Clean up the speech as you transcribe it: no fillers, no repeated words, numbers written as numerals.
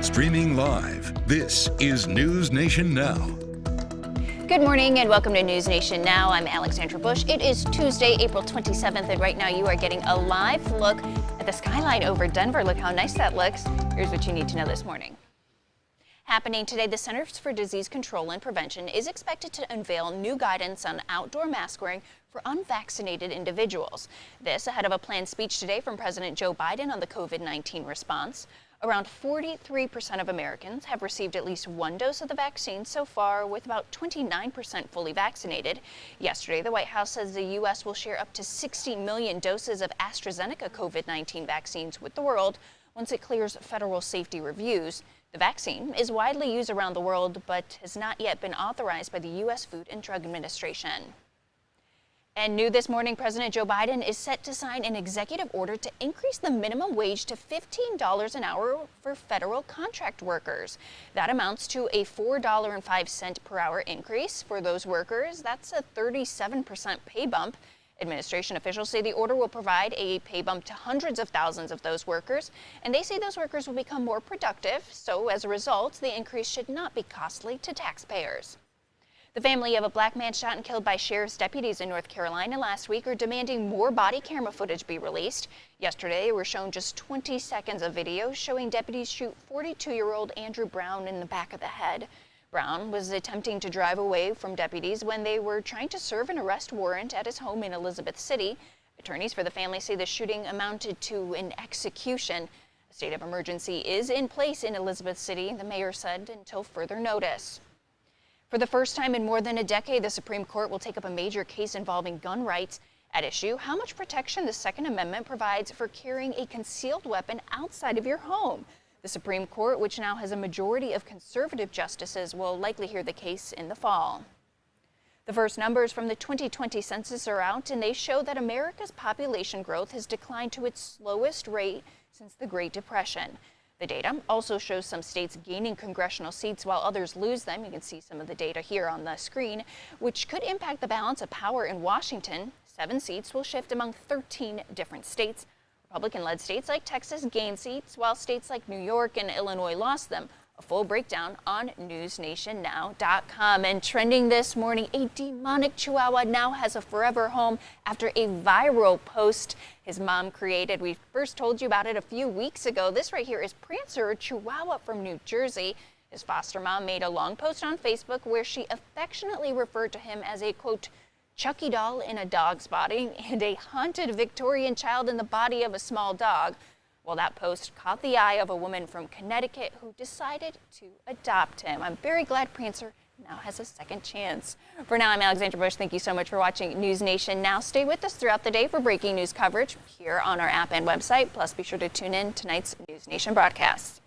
Streaming live, this is NewsNation Now. Good morning and welcome to NewsNation Now. I'm Alexandra Bush. It is Tuesday, April 27th, and right now you are getting a live look at the skyline over Denver. Look how nice that looks. Here's what you need to know this morning. Happening today, the Centers for Disease Control and Prevention is expected to unveil new guidance on outdoor mask wearing for unvaccinated individuals. This ahead of a planned speech today from President Joe Biden on the COVID-19 response. Around 43% of Americans have received at least one dose of the vaccine so far, with about 29% fully vaccinated. Yesterday, the White House says the U.S. will share up to 60 million doses of AstraZeneca COVID-19 vaccines with the world once it clears federal safety reviews. The vaccine is widely used around the world, but has not yet been authorized by the U.S. Food and Drug Administration. And new this morning, President Joe Biden is set to sign an executive order to increase the minimum wage to $15 an hour for federal contract workers. That amounts to a $4.05 per hour increase for those workers. That's a 37% pay bump. Administration officials say the order will provide a pay bump to hundreds of thousands of those workers, and they say those workers will become more productive. So as a result, the increase should not be costly to taxpayers. The family of a black man shot and killed by sheriff's deputies in North Carolina last week are demanding more body camera footage be released. Yesterday, they were shown just 20 seconds of video showing deputies shoot 42-year-old Andrew Brown in the back of the head. Brown was attempting to drive away from deputies when they were trying to serve an arrest warrant at his home in Elizabeth City. Attorneys for the family say the shooting amounted to an execution. A state of emergency is in place in Elizabeth City, the mayor said, until further notice. For the first time in more than a decade, the Supreme Court will take up a major case involving gun rights. At issue, how much protection the Second Amendment provides for carrying a concealed weapon outside of your home. The Supreme Court, which now has a majority of conservative justices, will likely hear the case in the fall. The first numbers from the 2020 census are out, and they show that America's population growth has declined to its slowest rate since the Great Depression. The data also shows some states gaining congressional seats while others lose them. You can see some of the data here on the screen, which could impact the balance of power in Washington. 7 seats will shift among 13 different states. Republican-led states like Texas gained seats, while states like New York and Illinois lost them. A full breakdown on NewsNationNow.com. And trending this morning, a demonic Chihuahua now has a forever home after a viral post his mom created. We first told you about it a few weeks ago. This right here is Prancer, a Chihuahua from New Jersey. His foster mom made a long post on Facebook where she affectionately referred to him as a, quote, Chucky doll in a dog's body and a haunted Victorian child in the body of a small dog. Well, that post caught the eye of a woman from Connecticut who decided to adopt him. I'm very glad Prancer now has a second chance. For now, I'm Alexandra Bush. Thank you so much for watching NewsNation Now. Stay with us throughout the day for breaking news coverage here on our app and website. Plus, be sure to tune in tonight's NewsNation broadcasts.